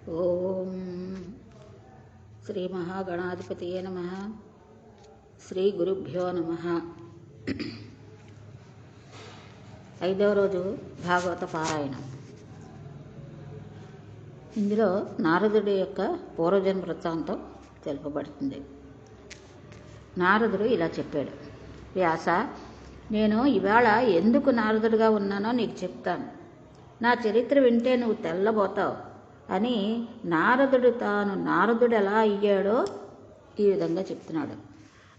ఓం శ్రీ మహాగణాధిపతియే నమః. శ్రీ గురుభ్యో నమః. 5వ రోజు భాగవత పారాయణం. ఇందులో నారదుడి యొక్క పూర్వజన్మ వృత్తాంతం తెలుపబడుతుంది. నారదుడు ఇలా చెప్పాడు: వ్యాస, నేను ఇవాళ ఎందుకు నారదుడిగా ఉన్నానో నీకు చెప్తాను. నా చరిత్ర వింటే నువ్వు తెల్లబోతావు అని నారదుడు తాను నారదుడు ఎలా అయ్యాడో ఈ విధంగా చెప్తున్నాడు.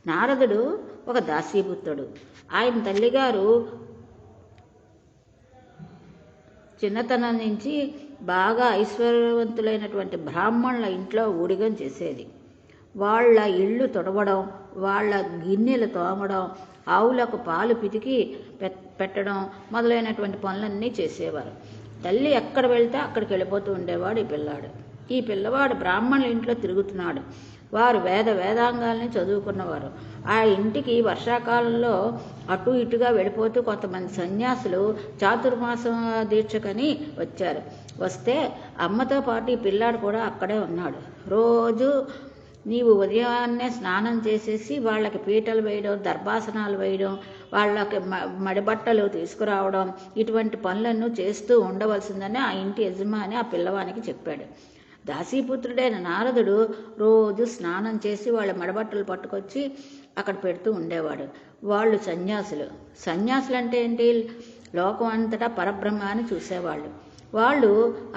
నారదుడు ఒక దాసీపుత్రుడు. ఆయన తల్లిగారు చిన్నతనం నుంచి బాగా ఐశ్వర్యవంతులైనటువంటి బ్రాహ్మణుల ఇంట్లో ఊడిగం చేసేది. వాళ్ళ ఇళ్ళు తొడవడం, వాళ్ళ గిన్నెలు తోమడం, ఆవులకు పాలు పితికి పెట్టడం మొదలైనటువంటి పనులన్నీ చేసేవారు. తల్లి ఎక్కడ వెళ్తే అక్కడికి వెళ్ళిపోతూ ఉండేవాడు ఈ పిల్లవాడు బ్రాహ్మణుల ఇంట్లో తిరుగుతున్నాడు. వారు వేదాంగాల్ని చదువుకున్నవారు. ఆ ఇంటికి వర్షాకాలంలో అటు ఇటుగా వెళ్ళిపోతూ కొంతమంది సన్యాసులు చాతుర్మాసం దీక్షకని వచ్చారు. వస్తే అమ్మతో పాటు ఈ పిల్లాడు కూడా అక్కడే ఉన్నాడు. రోజు నీవు ఉదయాన్నే స్నానం చేసేసి వాళ్ళకి పీటలు వేయడం, దర్భాసనాలు వేయడం, వాళ్ళకి మడిబట్టలు తీసుకురావడం, ఇటువంటి పనులను చేస్తూ ఉండవలసిందని ఆ ఇంటి యజమాని ఆ పిల్లవానికి చెప్పాడు. దాసీపుత్రుడైన నారదుడు రోజు స్నానం చేసి వాళ్ళ మడబట్టలు పట్టుకొచ్చి అక్కడ పెడుతూ ఉండేవాడు. వాళ్ళు సన్యాసులు అంటే ఏంటి? లోకం అంతటా పరబ్రహ్మాన్ని చూసేవాళ్ళు. వాళ్ళు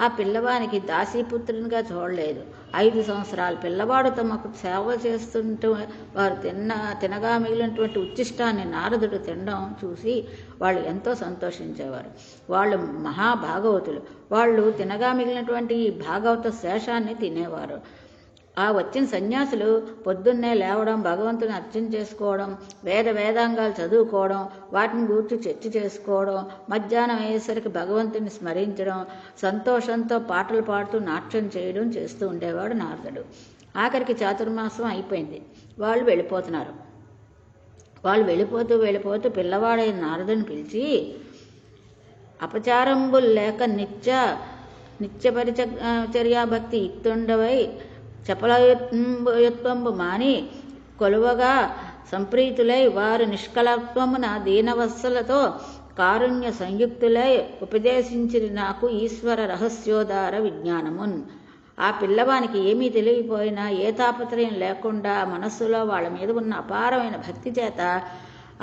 ఆ పిల్లవానికి దాసీపుత్రునిగా చూడలేదు. 5 సంవత్సరాల పిల్లవాడు తమకు సేవ చేస్తుంటే వారు తినగా మిగిలినటువంటి ఉచ్చిష్టాన్ని నారదుడు తినడం చూసి వాళ్ళు ఎంతో సంతోషించేవారు. వాళ్ళు మహాభాగవతులు. వాళ్ళు తినగా మిగిలినటువంటి ఈ భాగవత శేషాన్ని తినేవారు. ఆ వచ్చిన సన్యాసులు పొద్దున్నే లేవడం, భగవంతుని అర్చన చేసుకోవడం, వేదాంగాలు చదువుకోవడం, వాటిని గురించి చర్చ చేసుకోవడం, మధ్యాహ్నం అయ్యేసరికి భగవంతుని స్మరించడం, సంతోషంతో పాటలు పాడుతూ నాట్యం చేయడం చేస్తూ ఉండేవాడు నారదుడు. ఆఖరికి చాతుర్మాసం అయిపోయింది. వాళ్ళు వెళ్ళిపోతున్నారు. వాళ్ళు వెళ్ళిపోతూ పిల్లవాడైన నారదుని పిలిచి, అపచారంబులు లేక నిత్య పరిచర్యాభక్తి యుక్తుండవై చపలయుత్వంబు మాని కొలువగా సంప్రీతులై వారు నిష్కలత్వమున దీనవత్సలతో కారుణ్య సంయుక్తులై ఉపదేశించిన నాకు ఈశ్వర రహస్యోదార విజ్ఞానమున్. ఆ పిల్లవానికి ఏమీ తెలియపోయినా, ఏ తాపత్రయం లేకుండా మనస్సులో వాళ్ళ మీద ఉన్న అపారమైన భక్తి చేత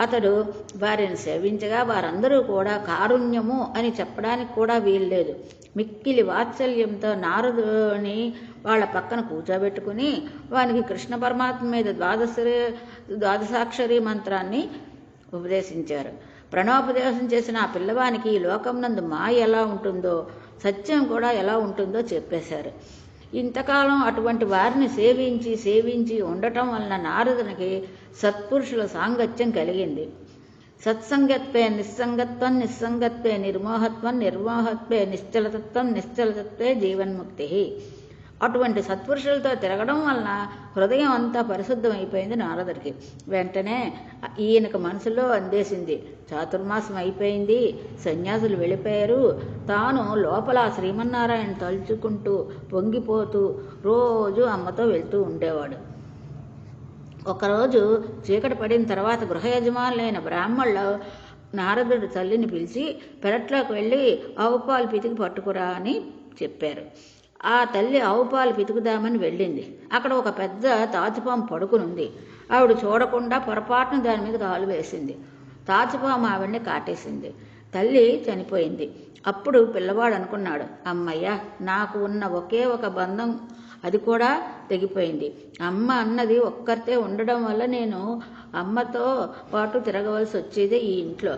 అతడు వారిని సేవించగా వారందరూ కూడా కారుణ్యము అని చెప్పడానికి కూడా వీల్లేదు. మిక్కిలి వాత్సల్యంతో నారదుని వాళ్ళ పక్కన కూర్చోబెట్టుకుని వానికి కృష్ణ పరమాత్మ మీద ద్వాదశాక్షరి మంత్రాన్ని ఉపదేశించారు. ప్రణోపదేశం చేసిన ఆ పిల్లవానికి ఈ లోకం నందు మాయ ఎలా ఉంటుందో, సత్యం కూడా ఎలా ఉంటుందో చెప్పేశారు. ఇంతకాలం అటువంటి వారిని సేవించి ఉండటం వలన నారదునికి సత్పురుషుల సాంగత్యం కలిగింది. సత్సంగత్వే నిస్సంగత్వం, నిస్సంగత్వే నిర్మోహత్వం, నిర్మోహత్వే నిశ్చలతత్వే జీవన్ముక్తి. అటువంటి సత్పురుషులతో తిరగడం వలన హృదయం అంతా పరిశుద్ధమైపోయింది నారదుడికి. వెంటనే ఈయనకు మనసులో అందేసింది, చాతుర్మాసం అయిపోయింది, సన్యాసులు వెళ్ళిపోయారు. తాను లోపల శ్రీమన్నారాయణ తలుచుకుంటూ పొంగిపోతూ రోజు అమ్మతో వెళ్తూ ఉండేవాడు. ఒకరోజు చీకటి పడిన తర్వాత గృహ యజమానులైన బ్రాహ్మణులు నారదుడు తల్లిని పిలిచి పెరట్లోకి వెళ్ళి ఆవు పాలు పితికి పట్టుకురా అని చెప్పారు. ఆ తల్లి ఆవు పాలు పితుకుదామని వెళ్ళింది. అక్కడ ఒక పెద్ద తాచుపాము పడుకునుంది. ఆవిడ చూడకుండా పొరపాటున దాని మీద కాలు వేసింది. తాచుపాము ఆవిడ్ని కాటేసింది. తల్లి చనిపోయింది. అప్పుడు పిల్లవాడు అనుకున్నాడు, అమ్మయ్య, నాకు ఉన్న ఒకే ఒక బంధం అది కూడా తెగిపోయింది. అమ్మ అన్నది ఒక్కరితే ఉండడం వల్ల నేను అమ్మతో పాటు తిరగవలసి వచ్చేదే ఈ ఇంట్లో.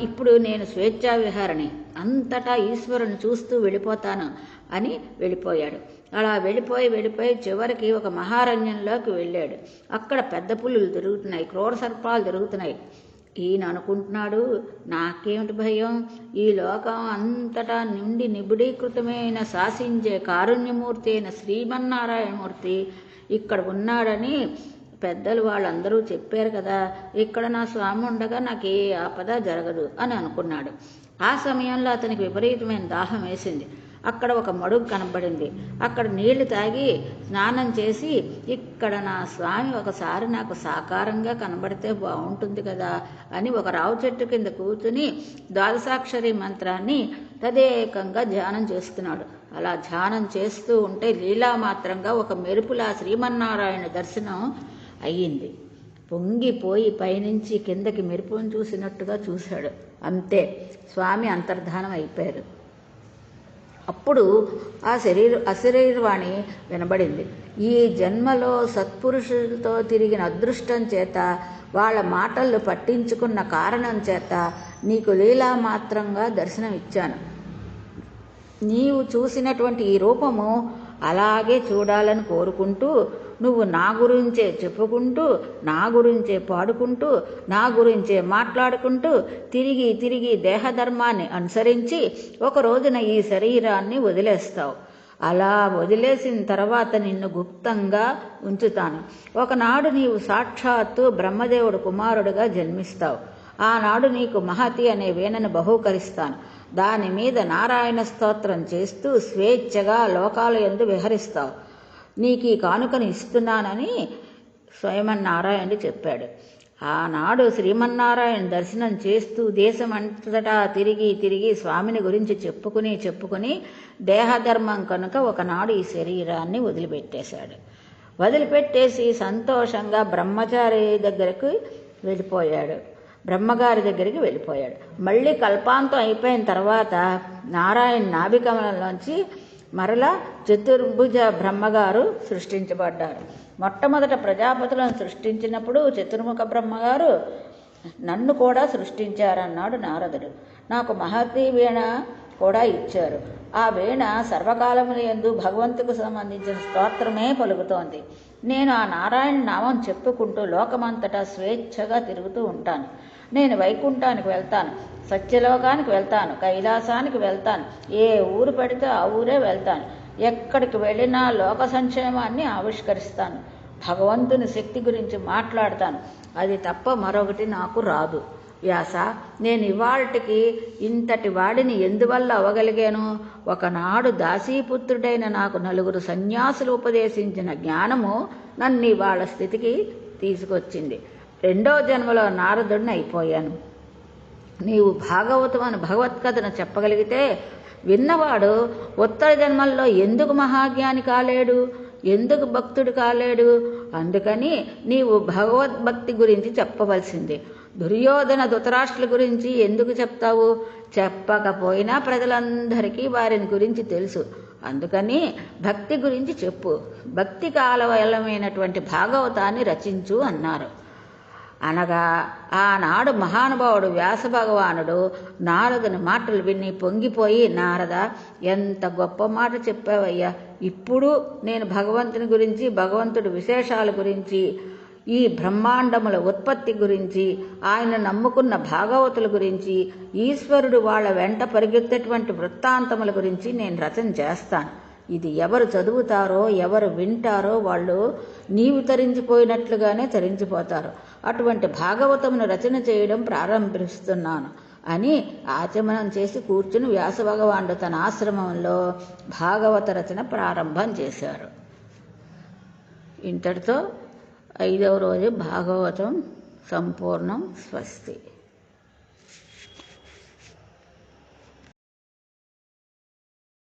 ఇప్పుడు నేను స్వేచ్ఛా విహారణి, అంతటా ఈశ్వరుని చూస్తూ వెళ్ళిపోతాను అని వెళ్ళిపోయాడు. అలా వెళ్ళిపోయి చివరికి ఒక మహారణ్యంలోకి వెళ్ళాడు. అక్కడ పెద్ద పులులు తిరుగుతున్నాయి, క్రూర సర్పాలు తిరుగుతున్నాయి. ఈయన అనుకుంటున్నాడు, నాకేమిటి భయం, ఈ లోకం అంతటా నుండి నిబిడీకృతమైన శాసించే కారుణ్యమూర్తి అయిన శ్రీమన్నారాయణమూర్తి ఇక్కడ ఉన్నాడని పెద్దలు వాళ్ళందరూ చెప్పారు కదా, ఇక్కడ నా స్వామి ఉండగా నాకు ఏ ఆపద జరగదు అని అనుకున్నాడు. ఆ సమయంలో అతనికి విపరీతమైన దాహం వేసింది. అక్కడ ఒక మడుగు కనబడింది. అక్కడ నీళ్లు తాగి స్నానం చేసి, ఇక్కడ నా స్వామి ఒకసారి నాకు సాకారంగా కనబడితే బాగుంటుంది కదా అని ఒక రావు చెట్టు కింద కూర్చుని ద్వాదశాక్షరి మంత్రాన్ని తదేకంగా ధ్యానం చేస్తున్నాడు. అలా ధ్యానం చేస్తూ ఉంటే లీలామాత్రంగా ఒక మెరుపులా శ్రీమన్నారాయణ దర్శనం అయ్యింది. పొంగిపోయి పైనుంచి కిందకి మెరుపును చూసినట్టుగా చూశాడు. అంతే, స్వామి అంతర్ధానం అయిపోయారు. అప్పుడు అశరీరవాణి వినబడింది. ఈ జన్మలో సత్పురుషులతో తిరిగిన అదృష్టం చేత, వాళ్ళ మాటలు పట్టించుకున్న కారణం చేత నీకు లీలామాత్రంగా దర్శనం ఇచ్చాను. నీవు చూసినటువంటి ఈ రూపము అలాగే చూడాలని కోరుకుంటూ, నువ్వు నా గురించే చెప్పుకుంటూ, నా గురించే పాడుకుంటూ, నా గురించే మాట్లాడుకుంటూ తిరిగి తిరిగి దేహధర్మాన్ని అనుసరించి ఒక రోజున ఈ శరీరాన్ని వదిలేస్తావు. అలా వదిలేసిన తర్వాత నిన్ను గుప్తంగా ఉంచుతాను. ఒకనాడు నీవు సాక్షాత్తు బ్రహ్మదేవుడు కుమారుడుగా జన్మిస్తావు. ఆనాడు నీకు మహతి అనే వీణను బహూకరిస్తాను. దాని మీద నారాయణ స్తోత్రం చేస్తూ స్వేచ్ఛగా లోకాల యందు విహరిస్తావు. నీకు ఈ కానుకను ఇస్తున్నానని స్వయమన్నారాయణుడు చెప్పాడు. ఆనాడు శ్రీమన్నారాయణ దర్శనం చేస్తూ దేశమంతటా తిరిగి తిరిగి స్వామిని గురించి చెప్పుకుని దేహధర్మం కనుక ఒకనాడు ఈ శరీరాన్ని వదిలిపెట్టేశాడు. వదిలిపెట్టేసి సంతోషంగా బ్రహ్మగారి దగ్గరికి వెళ్ళిపోయాడు. మళ్ళీ కల్పాంతం అయిపోయిన తర్వాత నారాయణ నాభికమలంలోంచి మరలా చతుర్భుజ బ్రహ్మగారు సృష్టించబడ్డారు. మొట్టమొదట ప్రజాపతులను సృష్టించినప్పుడు చతుర్ముఖ బ్రహ్మగారు నన్ను కూడా సృష్టించారన్నాడు నారదుడు. నాకు మహతి వీణ కూడా ఇచ్చారు. ఆ వీణ సర్వకాలముల యందు భగవంతుకు సంబంధించిన స్తోత్రమే పలుకుతోంది. నేను ఆ నారాయణ నామం చెప్పుకుంటూ లోకమంతటా స్వేచ్ఛగా తిరుగుతూ ఉంటాను. నేను వైకుంఠానికి వెళ్తాను, సత్యలోకానికి వెళ్తాను, కైలాసానికి వెళ్తాను, ఏ ఊరు పెడితే ఆ ఊరే వెళ్తాను. ఎక్కడికి వెళ్ళినా లోక సంక్షేమాన్ని ఆవిష్కరిస్తాను. భగవంతుని శక్తి గురించి మాట్లాడతాను. అది తప్ప మరొకటి నాకు రాదు. వ్యాస, నేను ఇవాళకి ఇంతటి వాడిని ఎందువల్ల అవ్వగలిగాను? ఒకనాడు దాసీపుత్రుడైన నాకు నలుగురు సన్యాసులు ఉపదేశించిన జ్ఞానము నన్ను ఇవాళ స్థితికి తీసుకొచ్చింది. రెండో జన్మలో నారదుడిని అయిపోయాను. నీవు భాగవతం అని భగవత్కథను చెప్పగలిగితే విన్నవాడు ఉత్తర జన్మల్లో ఎందుకు మహాజ్ఞాని కాలేడు, ఎందుకు భక్తుడు కాలేడు? అందుకని నీవు భగవద్భక్తి గురించి చెప్పవలసింది. దుర్యోధన ధృతరాష్ట్రుల గురించి ఎందుకు చెప్తావు? చెప్పకపోయినా ప్రజలందరికీ వారిని గురించి తెలుసు. అందుకని భక్తి గురించి చెప్పు. భక్తి కాలవలమైనటువంటి భాగవతాన్ని రచించు అన్నారు. అనగా ఆనాడు మహానుభావుడు వ్యాస భగవానుడు నారదుని మాటలు విని పొంగిపోయి, నారద, ఎంత గొప్ప మాట చెప్పావయ్యా. ఇప్పుడు నేను భగవంతుని గురించి, భగవంతుడి విశేషాల గురించి, ఈ బ్రహ్మాండముల ఉత్పత్తి గురించి, ఆయన నమ్ముకున్న భాగవతుల గురించి, ఈశ్వరుడు వాళ్ళ వెంట పరిగెత్తేటువంటి వృత్తాంతముల గురించి నేను రచన చేస్తాను. ఇది ఎవరు చదువుతారో, ఎవరు వింటారో వాళ్ళు నీవు తరించిపోయినట్లుగానే తరించిపోతారు. అటువంటి భాగవతమును రచన చేయడం ప్రారంభిస్తున్నాను అని ఆచమనం చేసి కూర్చుని వ్యాస భగవానుడు తన ఆశ్రమంలో భాగవత రచన ప్రారంభం చేశారు. ఇంతటితో 5వ రోజు భాగవతం సంపూర్ణం. స్వస్తి.